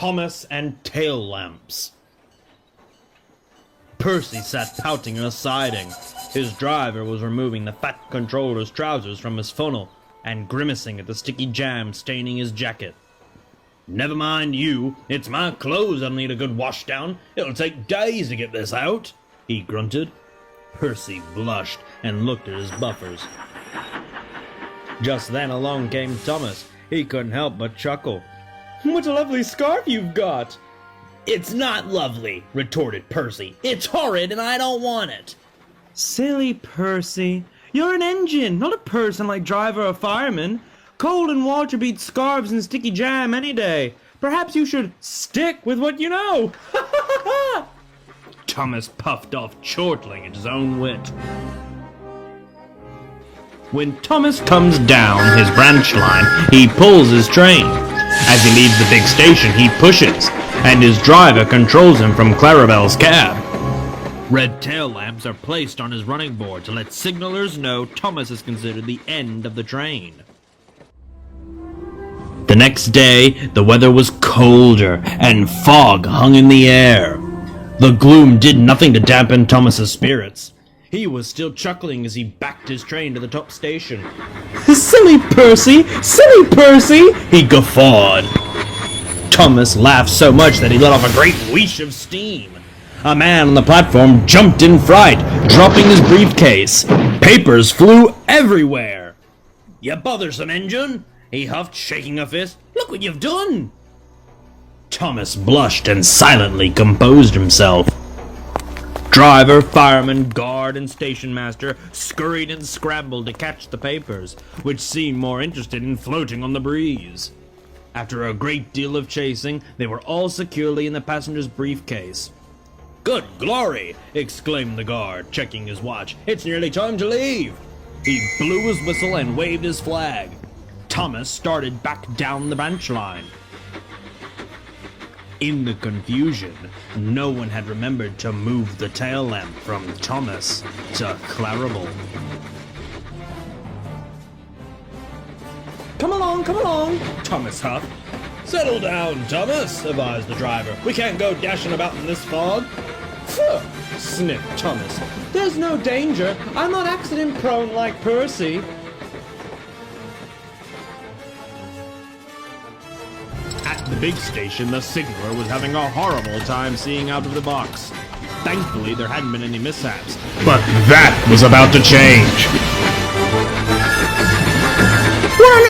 Thomas and tail lamps. Percy sat pouting in a siding. His driver was removing the fat controller's trousers from his funnel and grimacing at the sticky jam staining his jacket. "Never mind you, it's my clothes that'll need a good wash down. It'll take days to get this out," he grunted. Percy blushed and looked at his buffers. Just then along came Thomas. He couldn't help but chuckle. "What a lovely scarf you've got!" "It's not lovely," retorted Percy. "It's horrid and I don't want it." "Silly Percy. You're an engine, not a person like driver or fireman. Cold and water beat scarves and sticky jam any day. Perhaps you should stick with what you know." Thomas puffed off, chortling at his own wit. When Thomas comes down his branch line, he pulls his train. As he leaves the big station, he pushes, and his driver controls him from Clarabelle's cab. Red tail lamps are placed on his running board to let signalers know Thomas is considered the end of the train. The next day, the weather was colder, and fog hung in the air. The gloom did nothing to dampen Thomas's spirits. He was still chuckling as he backed his train to the top station. "Silly Percy! Silly Percy!" he guffawed. Thomas laughed so much that he let off a great whoosh of steam. A man on the platform jumped in fright, dropping his briefcase. Papers flew everywhere. "You bothersome engine!" he huffed, shaking a fist. "Look what you've done!" Thomas blushed and silently composed himself. Driver, fireman, guard, and station master scurried and scrambled to catch the papers, which seemed more interested in floating on the breeze. After a great deal of chasing, they were all securely in the passenger's briefcase. "Good glory!" exclaimed the guard, checking his watch. "It's nearly time to leave." He blew his whistle and waved his flag. Thomas started back down the branch line. In the confusion, no one had remembered to move the tail lamp from Thomas to Clarabelle. Come along, Thomas huffed. "Settle down, Thomas," advised the driver. "We can't go dashing about in this fog." "Phew," sniffed Thomas. "There's no danger. I'm not accident-prone like Percy." At the big station, the signaler was having a horrible time seeing out of the box. Thankfully, there hadn't been any mishaps. But that was about to change.